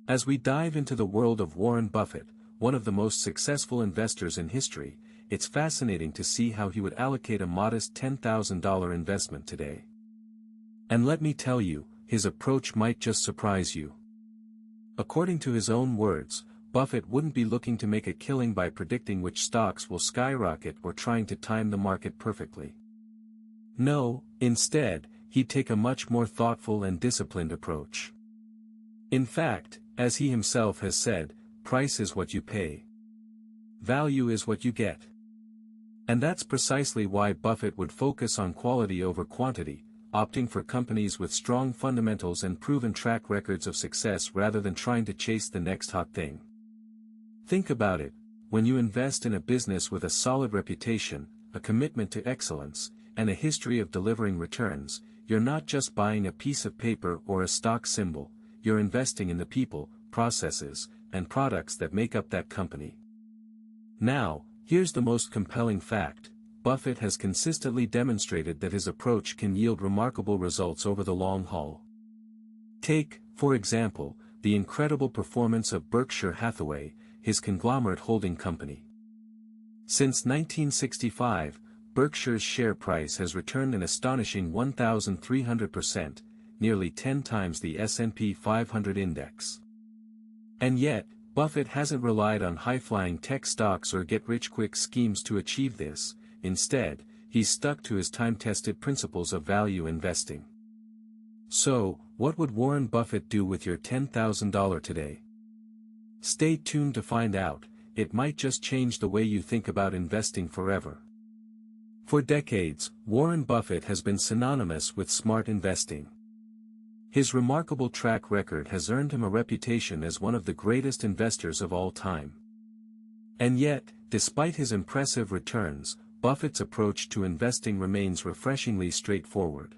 As we dive into the world of Warren Buffett, one of the most successful investors in history, it's fascinating to see how he would allocate a modest $10,000 investment today. And let me tell you, his approach might just surprise you. According to his own words, Buffett wouldn't be looking to make a killing by predicting which stocks will skyrocket or trying to time the market perfectly. No, instead, he'd take a much more thoughtful and disciplined approach. In fact, as he himself has said, price is what you pay. Value is what you get. And that's precisely why Buffett would focus on quality over quantity, opting for companies with strong fundamentals and proven track records of success rather than trying to chase the next hot thing. Think about it, when you invest in a business with a solid reputation, a commitment to excellence, and a history of delivering returns, you're not just buying a piece of paper or a stock symbol, you're investing in the people, processes, and products that make up that company. Now, here's the most compelling fact: Buffett has consistently demonstrated that his approach can yield remarkable results over the long haul. Take, for example, the incredible performance of Berkshire Hathaway, his conglomerate holding company. Since 1965, Berkshire's share price has returned an astonishing 1,300%, nearly 10 times the S&P 500 index. And yet, Buffett hasn't relied on high-flying tech stocks or get-rich-quick schemes to achieve this. Instead, he's stuck to his time-tested principles of value investing. So, what would Warren Buffett do with your $10,000 today? Stay tuned to find out. It might just change the way you think about investing forever. For decades, Warren Buffett has been synonymous with smart investing. His remarkable track record has earned him a reputation as one of the greatest investors of all time. And yet, despite his impressive returns, Buffett's approach to investing remains refreshingly straightforward.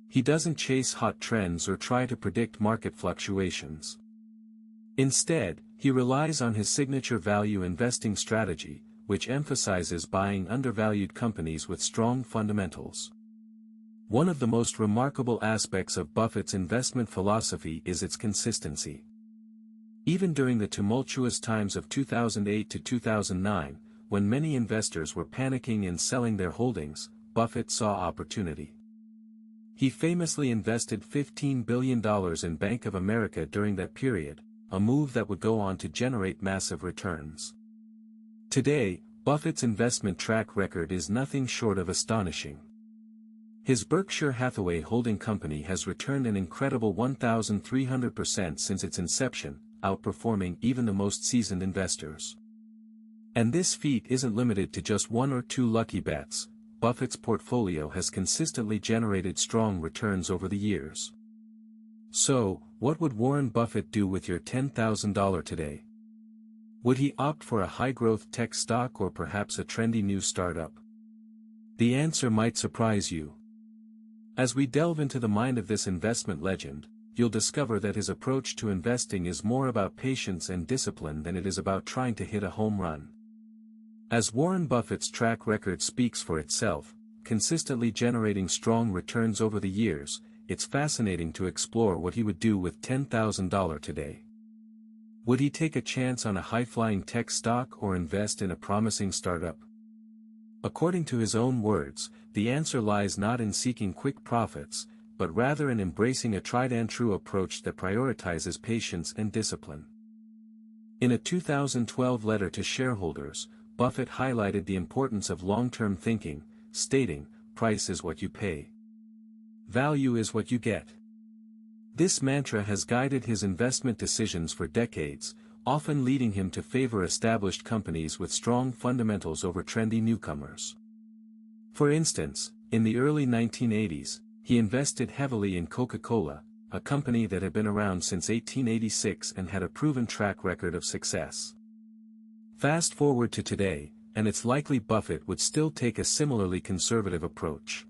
He doesn't chase hot trends or try to predict market fluctuations. Instead, he relies on his signature value investing strategy, which emphasizes buying undervalued companies with strong fundamentals. One of the most remarkable aspects of Buffett's investment philosophy is its consistency. Even during the tumultuous times of 2008 to 2009, when many investors were panicking and selling their holdings, Buffett saw opportunity. He famously invested $15 billion in Bank of America during that period, a move that would go on to generate massive returns. Today, Buffett's investment track record is nothing short of astonishing. His Berkshire Hathaway holding company has returned an incredible 1,300% since its inception, outperforming even the most seasoned investors. And this feat isn't limited to just one or two lucky bets. Buffett's portfolio has consistently generated strong returns over the years. So, what would Warren Buffett do with your $10,000 today? Would he opt for a high-growth tech stock or perhaps a trendy new startup? The answer might surprise you. As we delve into the mind of this investment legend, you'll discover that his approach to investing is more about patience and discipline than it is about trying to hit a home run. As Warren Buffett's track record speaks for itself, consistently generating strong returns over the years, it's fascinating to explore what he would do with $10,000 today. Would he take a chance on a high-flying tech stock or invest in a promising startup? According to his own words, the answer lies not in seeking quick profits, but rather in embracing a tried-and-true approach that prioritizes patience and discipline. In a 2012 letter to shareholders, Buffett highlighted the importance of long-term thinking, stating, "Price is what you pay. Value is what you get." This mantra has guided his investment decisions for decades, often leading him to favor established companies with strong fundamentals over trendy newcomers. For instance, in the early 1980s, he invested heavily in Coca-Cola, a company that had been around since 1886 and had a proven track record of success. Fast forward to today, and it's likely Buffett would still take a similarly conservative approach.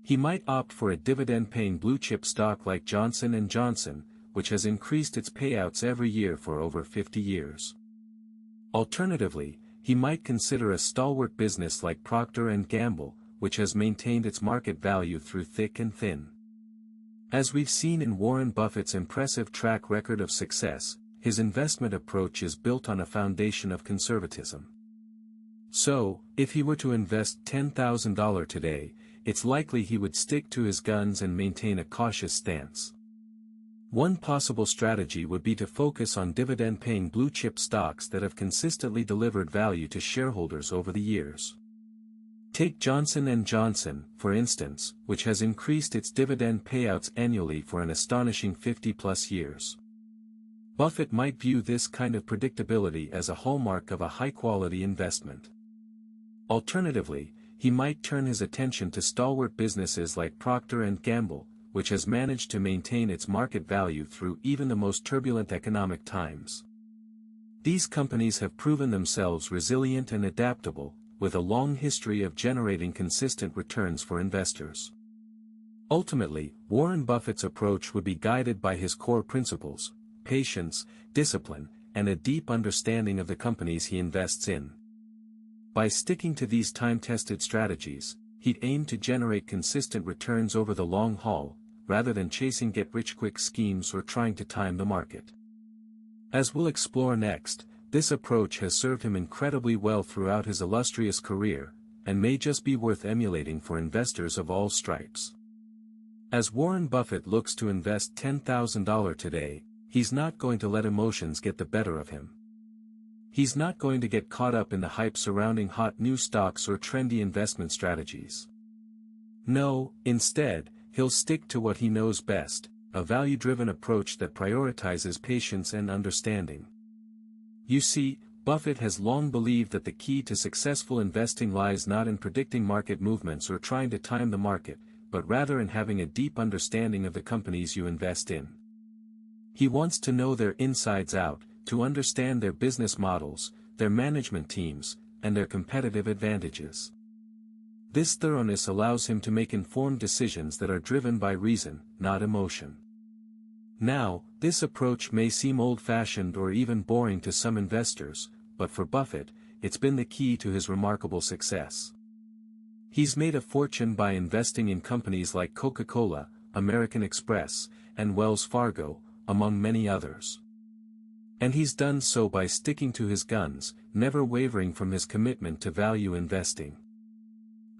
He might opt for a dividend-paying blue-chip stock like Johnson & Johnson, which has increased its payouts every year for over 50 years. Alternatively, he might consider a stalwart business like Procter & Gamble, which has maintained its market value through thick and thin. As we've seen in Warren Buffett's impressive track record of success, his investment approach is built on a foundation of conservatism. So, if he were to invest $10,000 today, it's likely he would stick to his guns and maintain a cautious stance. One possible strategy would be to focus on dividend-paying blue-chip stocks that have consistently delivered value to shareholders over the years. Take Johnson & Johnson, for instance, which has increased its dividend payouts annually for an astonishing 50-plus years. Buffett might view this kind of predictability as a hallmark of a high-quality investment. Alternatively, he might turn his attention to stalwart businesses like Procter & Gamble, which has managed to maintain its market value through even the most turbulent economic times. These companies have proven themselves resilient and adaptable, with a long history of generating consistent returns for investors. Ultimately, Warren Buffett's approach would be guided by his core principles: patience, discipline, and a deep understanding of the companies he invests in. By sticking to these time-tested strategies, he'd aim to generate consistent returns over the long haul, rather than chasing get-rich-quick schemes or trying to time the market. As we'll explore next, this approach has served him incredibly well throughout his illustrious career, and may just be worth emulating for investors of all stripes. As Warren Buffett looks to invest $10,000 today, he's not going to let emotions get the better of him. He's not going to get caught up in the hype surrounding hot new stocks or trendy investment strategies. No, instead, he'll stick to what he knows best, a value-driven approach that prioritizes patience and understanding. You see, Buffett has long believed that the key to successful investing lies not in predicting market movements or trying to time the market, but rather in having a deep understanding of the companies you invest in. He wants to know their insides out, to understand their business models, their management teams, and their competitive advantages. This thoroughness allows him to make informed decisions that are driven by reason, not emotion. Now, this approach may seem old-fashioned or even boring to some investors, but for Buffett, it's been the key to his remarkable success. He's made a fortune by investing in companies like Coca-Cola, American Express, and Wells Fargo, among many others. And he's done so by sticking to his guns, never wavering from his commitment to value investing.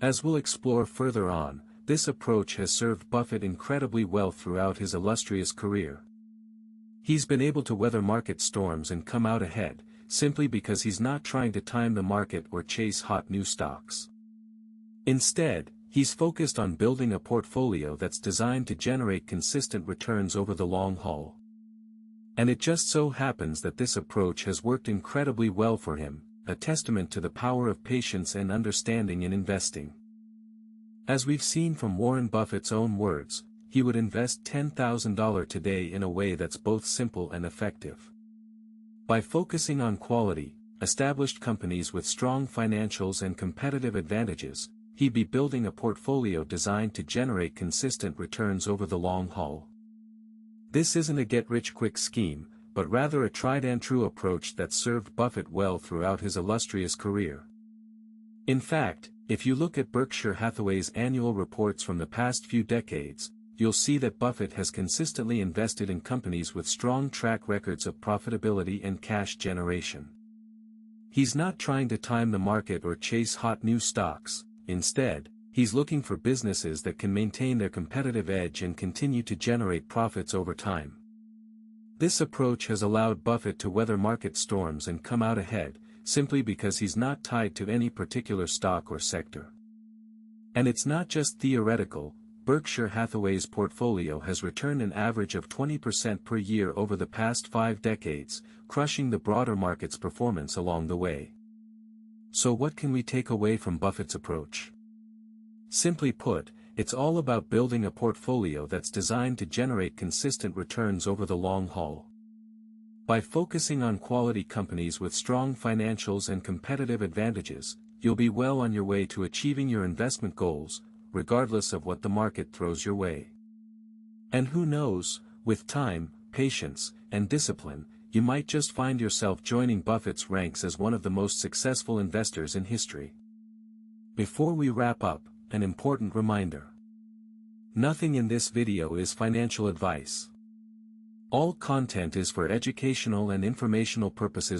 As we'll explore further on, this approach has served Buffett incredibly well throughout his illustrious career. He's been able to weather market storms and come out ahead, simply because he's not trying to time the market or chase hot new stocks. Instead, he's focused on building a portfolio that's designed to generate consistent returns over the long haul. And it just so happens that this approach has worked incredibly well for him, a testament to the power of patience and understanding in investing. As we've seen from Warren Buffett's own words, he would invest $10,000 today in a way that's both simple and effective. By focusing on quality, established companies with strong financials and competitive advantages, he'd be building a portfolio designed to generate consistent returns over the long haul. This isn't a get-rich-quick scheme, but rather a tried-and-true approach that served Buffett well throughout his illustrious career. In fact, if you look at Berkshire Hathaway's annual reports from the past few decades, you'll see that Buffett has consistently invested in companies with strong track records of profitability and cash generation. He's not trying to time the market or chase hot new stocks. Instead, he's looking for businesses that can maintain their competitive edge and continue to generate profits over time. This approach has allowed Buffett to weather market storms and come out ahead, simply because he's not tied to any particular stock or sector. And it's not just theoretical. Berkshire Hathaway's portfolio has returned an average of 20% per year over the past 5 decades, crushing the broader market's performance along the way. So what can we take away from Buffett's approach? Simply put, it's all about building a portfolio that's designed to generate consistent returns over the long haul. By focusing on quality companies with strong financials and competitive advantages, you'll be well on your way to achieving your investment goals, regardless of what the market throws your way. And who knows, with time, patience, and discipline, you might just find yourself joining Buffett's ranks as one of the most successful investors in history. Before we wrap up, an important reminder. Nothing in this video is financial advice. All content is for educational and informational purposes